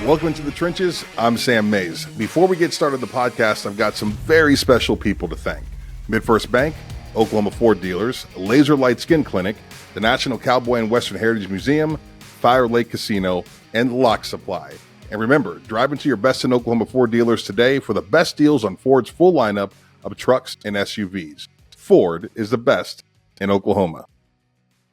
Welcome to the Trenches. I'm Sam Mays. Before we get started the podcast, I've got some very special people to thank. MidFirst Bank, Oklahoma Ford Dealers, Laser Light Skin Clinic, the National Cowboy and Western Heritage Museum, Fire Lake Casino, and Lock Supply. And remember, drive into your best in Oklahoma Ford dealers today for the best deals on Ford's full lineup of trucks and SUVs. Ford is the best in Oklahoma.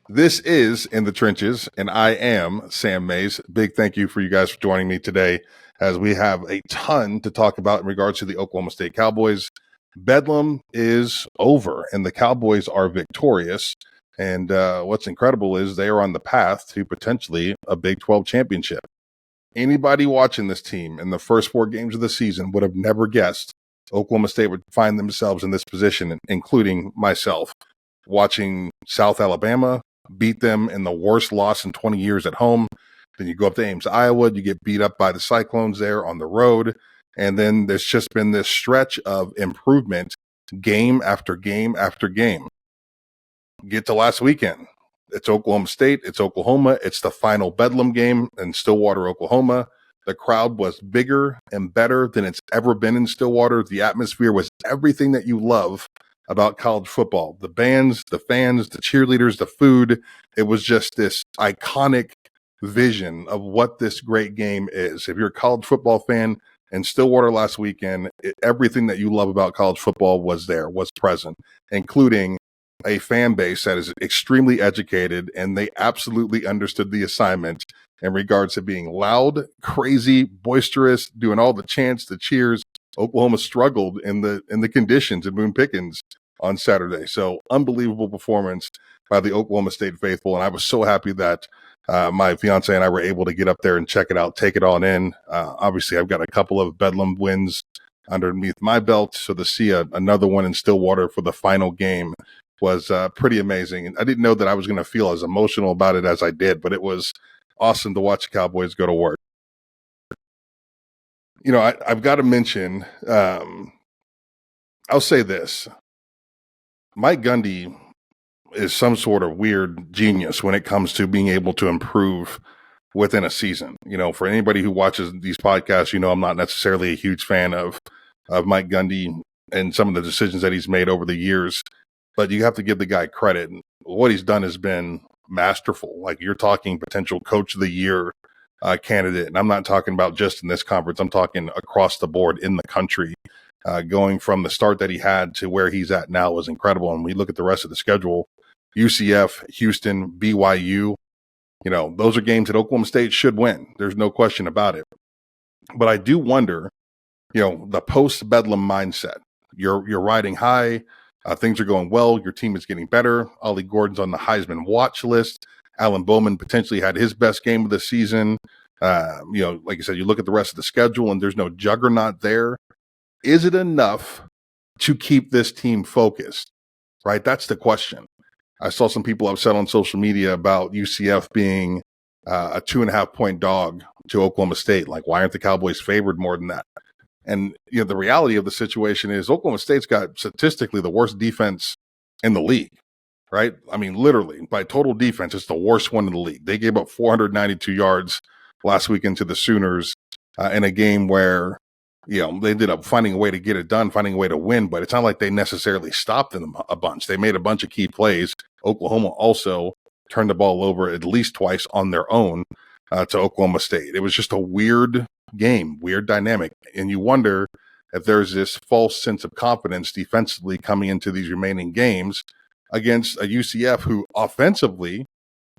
This is In the Trenches, and I am Sam Mays. Big thank you for you guys for joining me today, as we have a ton to talk about in regards to the Oklahoma State Cowboys. Bedlam is over, and the Cowboys are victorious. And what's incredible is they are on the path to potentially a Big 12 championship. Anybody watching this team in the first 4 games of the season would have never guessed Oklahoma State would find themselves in this position, including myself, watching South Alabama beat them in the worst loss in 20 years at home. Then you go up to Ames, Iowa, you get beat up by the Cyclones there on the road. And then there's just been this stretch of improvement game after game after game. Get to last weekend. It's Oklahoma State, it's Oklahoma, it's the final Bedlam game in Stillwater, Oklahoma. The crowd was bigger and better than it's ever been in Stillwater. The atmosphere was everything that you love about college football. The bands, the fans, the cheerleaders, the food. It was just this iconic vision of what this great game is. If you're a college football fan in Stillwater last weekend, everything that you love about college football was there, was present, including a fan base that is extremely educated, and they absolutely understood the assignment in regards to being loud, crazy, boisterous, doing all the chants, the cheers. Oklahoma struggled in the conditions in Boone Pickens on Saturday. So unbelievable performance by the Oklahoma State faithful. And I was so happy that my fiance and I were able to get up there and check it out, take it all in. Obviously, I've got a couple of Bedlam wins underneath my belt. So to see another one in Stillwater for the final game was pretty amazing. And I didn't know that I was going to feel as emotional about it as I did, but it was awesome to watch the Cowboys go to work. You know, I've got to mention, I'll say this. Mike Gundy is some sort of weird genius when it comes to being able to improve within a season. You know, for anybody who watches these podcasts, you know, I'm not necessarily a huge fan of Mike Gundy and some of the decisions that he's made over the years, but you have to give the guy credit. What he's done has been masterful. Like, you're talking potential coach of the year candidate. And I'm not talking about just in this conference. I'm talking across the board in the country. Going from the start that he had to where he's at now was incredible. And we look at the rest of the schedule, UCF, Houston, BYU, you know, those are games that Oklahoma State should win. There's no question about it. But I do wonder, you know, the post-Bedlam mindset. You're riding high. Things are going well. Your team is getting better. Ollie Gordon's on the Heisman watch list. Alan Bowman potentially had his best game of the season. You know, like I said, you look at the rest of the schedule and there's no juggernaut there. Is it enough to keep this team focused? Right? That's the question. I saw some people upset on social media about UCF being a 2.5-point dog to Oklahoma State. Like, why aren't the Cowboys favored more than that? And, you know, the reality of the situation is Oklahoma State's got statistically the worst defense in the league. Right? I mean, literally, by total defense, it's the worst one in the league. They gave up 492 yards last weekend to the Sooners in a game where, you know, they ended up finding a way to get it done, finding a way to win, but it's not like they necessarily stopped them a bunch. They made a bunch of key plays. Oklahoma also turned the ball over at least twice on their own to Oklahoma State. It was just a weird game, weird dynamic. And you wonder if there's this false sense of confidence defensively coming into these remaining games against a UCF who offensively,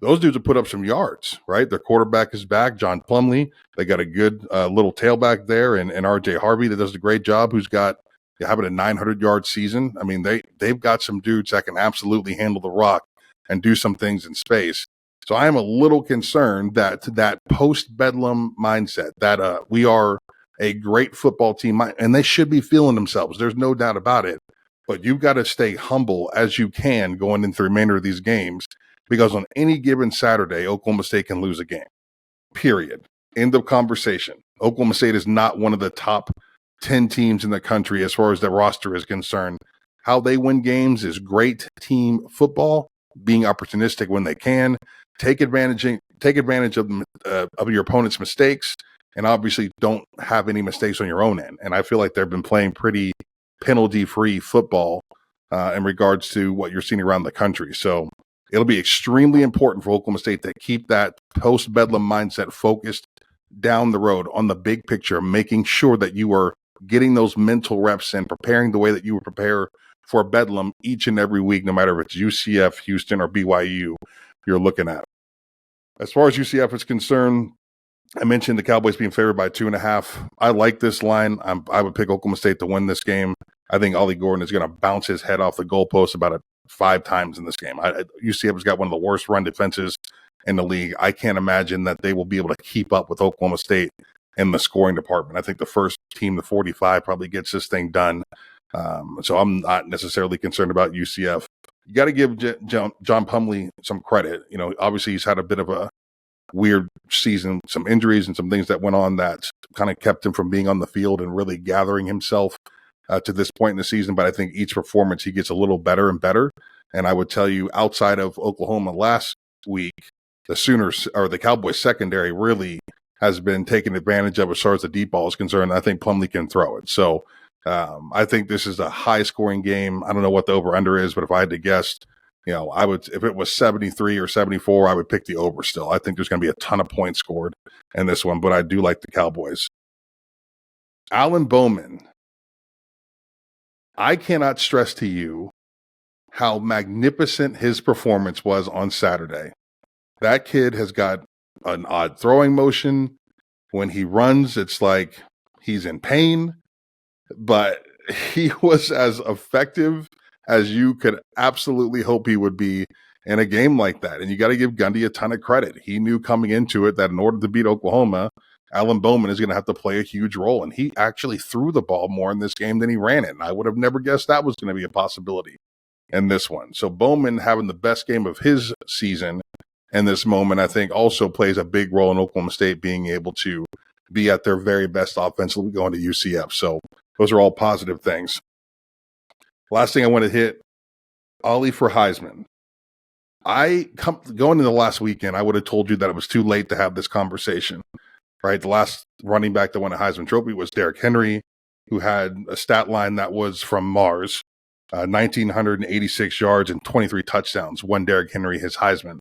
those dudes have put up some yards, right? Their quarterback is back, John Plumlee. They got a good little tailback there, and RJ Harvey that does a great job, who's got having a 900-yard season. I mean, they've got some dudes that can absolutely handle the rock and do some things in space. So I am a little concerned that post-Bedlam mindset, that we are a great football team, and they should be feeling themselves. There's no doubt about it. But you've got to stay humble as you can going into the remainder of these games, because on any given Saturday, Oklahoma State can lose a game, period. End of conversation. Oklahoma State is not one of the top 10 teams in the country as far as the roster is concerned. How they win games is great team football, being opportunistic when they can, take advantage of your opponent's mistakes, and obviously don't have any mistakes on your own end. And I feel like they've been playing pretty penalty-free football in regards to what you're seeing around the country. So it'll be extremely important for Oklahoma State to keep that post-Bedlam mindset focused down the road on the big picture, making sure that you are getting those mental reps and preparing the way that you would prepare for Bedlam each and every week, no matter if it's UCF, Houston, or BYU you're looking at. As far as UCF is concerned, I mentioned the Cowboys being favored by 2.5. I like this line. I would pick Oklahoma State to win this game. I think Ollie Gordon is going to bounce his head off the goalpost about 5 times in this game. UCF has got one of the worst run defenses in the league. I can't imagine that they will be able to keep up with Oklahoma State in the scoring department. I think the first team, the 45, probably gets this thing done. So I'm not necessarily concerned about UCF. You got to give John Plumlee some credit. You know, obviously he's had a bit of a weird season, some injuries and some things that went on that kind of kept him from being on the field and really gathering himself to this point in the season. But I think each performance he gets a little better and better. And I would tell you, outside of Oklahoma last week, the Sooners or the Cowboys secondary really has been taken advantage of as far as the deep ball is concerned. I think Plumlee can throw it. So I think this is a high scoring game. I don't know what the over under is, but if I had to guess, you know, I would, if it was 73 or 74, I would pick the over still. I think there's going to be a ton of points scored in this one, but I do like the Cowboys. Alan Bowman. I cannot stress to you how magnificent his performance was on Saturday. That kid has got an odd throwing motion. When he runs, it's like he's in pain, but he was as effective as you could absolutely hope he would be in a game like that. And you got to give Gundy a ton of credit. He knew coming into it that in order to beat Oklahoma, Alan Bowman is going to have to play a huge role. And he actually threw the ball more in this game than he ran it. And I would have never guessed that was going to be a possibility in this one. So Bowman having the best game of his season in this moment, I think also plays a big role in Oklahoma State being able to be at their very best offensively going to UCF. So those are all positive things. Last thing I want to hit, Ollie for Heisman. Going into the last weekend, I would have told you that it was too late to have this conversation, right? The last running back that won a Heisman Trophy was Derrick Henry, who had a stat line that was from Mars, 1,986 yards and 23 touchdowns, won Derrick Henry his Heisman.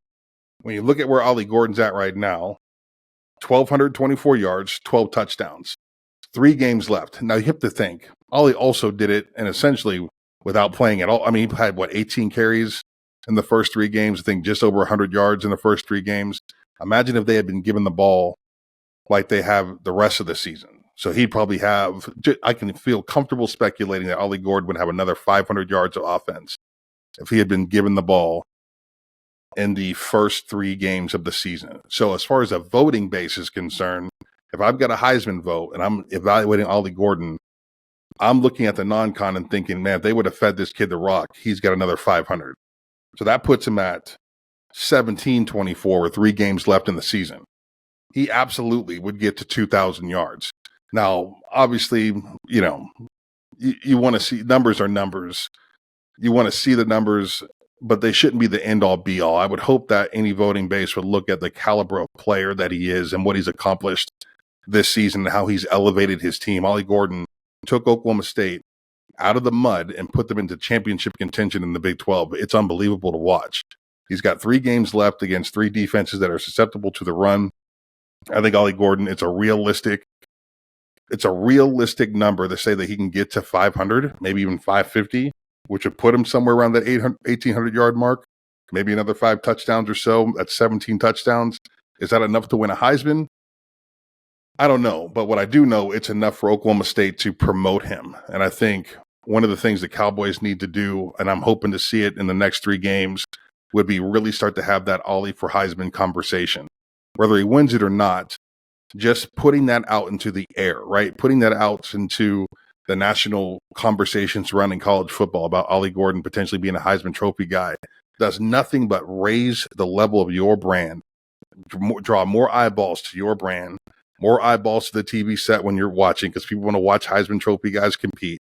When you look at where Ollie Gordon's at right now, 1,224 yards, 12 touchdowns, 3 games left. Now you have to think, Ollie also did it and essentially without playing at all. I mean, he had 18 carries in the first 3 games, I think just over 100 yards in the first 3 games. Imagine if they had been given the ball like they have the rest of the season. So he'd probably have, I can feel comfortable speculating that Ollie Gordon would have another 500 yards of offense if he had been given the ball in the first 3 games of the season. So as far as a voting base is concerned, if I've got a Heisman vote and I'm evaluating Ollie Gordon, I'm looking at the non-con and thinking, man, if they would have fed this kid the rock, he's got another 500. So that puts him at 17-24 with 3 games left in the season. He absolutely would get to 2,000 yards. Now, obviously, you know, you want to see, numbers are numbers. You want to see the numbers, but they shouldn't be the end-all, be-all. I would hope that any voting base would look at the caliber of player that he is and what he's accomplished this season and how he's elevated his team. Ollie Gordon took Oklahoma State out of the mud and put them into championship contention in the Big 12. It's unbelievable to watch. He's got 3 games left against 3 defenses that are susceptible to the run. I think Ollie Gordon, it's a realistic number to say that he can get to 500, maybe even 550, which would put him somewhere around that 1,800 yard mark, maybe another 5 touchdowns or so. That's 17 touchdowns. Is that enough to win a Heisman? I don't know, but what I do know, it's enough for Oklahoma State to promote him. And I think one of the things the Cowboys need to do, and I'm hoping to see it in the next 3 games, would be really start to have that Ollie for Heisman conversation. Whether he wins it or not, just putting that out into the air, right? Putting that out into the national conversation surrounding college football about Ollie Gordon potentially being a Heisman Trophy guy does nothing but raise the level of your brand, draw more eyeballs to your brand, more eyeballs to the TV set when you're watching, because people want to watch Heisman Trophy guys compete.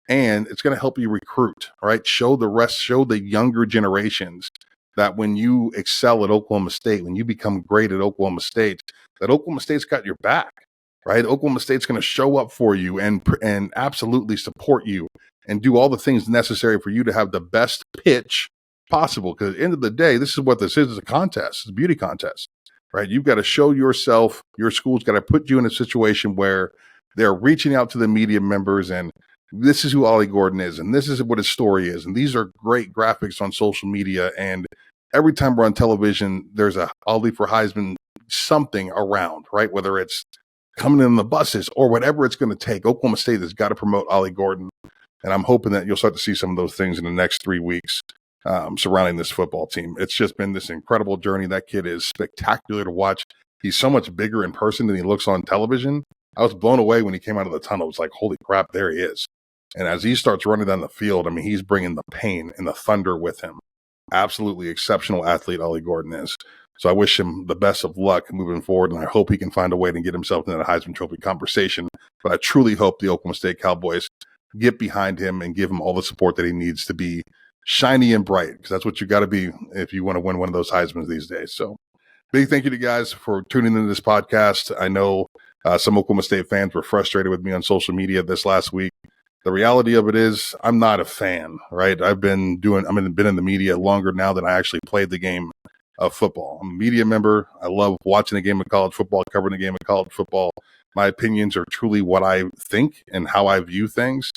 And it's going to help you recruit, right? Show the younger generations that when you excel at Oklahoma State, when you become great at Oklahoma State, that Oklahoma State's got your back. right? Oklahoma State's going to show up for you and absolutely support you and do all the things necessary for you to have the best pitch possible. Because at the end of the day, this is what this is. It's a contest. It's a beauty contest, right? You've got to show yourself. Your school's got to put you in a situation where they're reaching out to the media members and this is who Ollie Gordon is, and this is what his story is. And these are great graphics on social media. And every time we're on television, there's a Ollie for Heisman something around, right? Whether it's coming in the buses or whatever it's going to take. Oklahoma State has got to promote Ollie Gordon. And I'm hoping that you'll start to see some of those things in the next 3 weeks surrounding this football team. It's just been this incredible journey. That kid is spectacular to watch. He's so much bigger in person than he looks on television. I was blown away when he came out of the tunnel. It was like, holy crap, there he is. And as he starts running down the field, I mean, he's bringing the pain and the thunder with him. Absolutely exceptional athlete, Ollie Gordon is. So I wish him the best of luck moving forward, and I hope he can find a way to get himself into the Heisman Trophy conversation. But I truly hope the Oklahoma State Cowboys get behind him and give him all the support that he needs to be shiny and bright, because that's what you got to be if you want to win one of those Heismans these days. So big thank you to you guys for tuning into this podcast. I know some Oklahoma State fans were frustrated with me on social media this last week. The reality of it is I'm not a fan, right? I've been in the media longer now than I actually played the game of football. I'm a media member. I love watching the game of college football, covering the game of college football. My opinions are truly what I think and how I view things.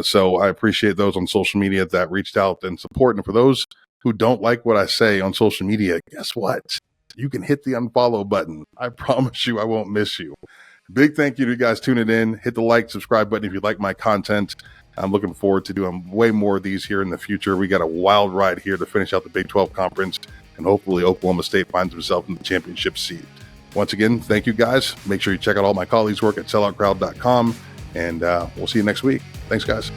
So I appreciate those on social media that reached out and support. And for those who don't like what I say on social media, guess what? You can hit the unfollow button. I promise you I won't miss you. Big thank you to you guys tuning in. Hit the like, subscribe button if you like my content. I'm looking forward to doing way more of these here in the future. We got a wild ride here to finish out the Big 12 Conference, and hopefully Oklahoma State finds himself in the championship seat. Once again, thank you guys. Make sure you check out all my colleagues' work at selloutcrowd.com, and we'll see you next week. Thanks, guys.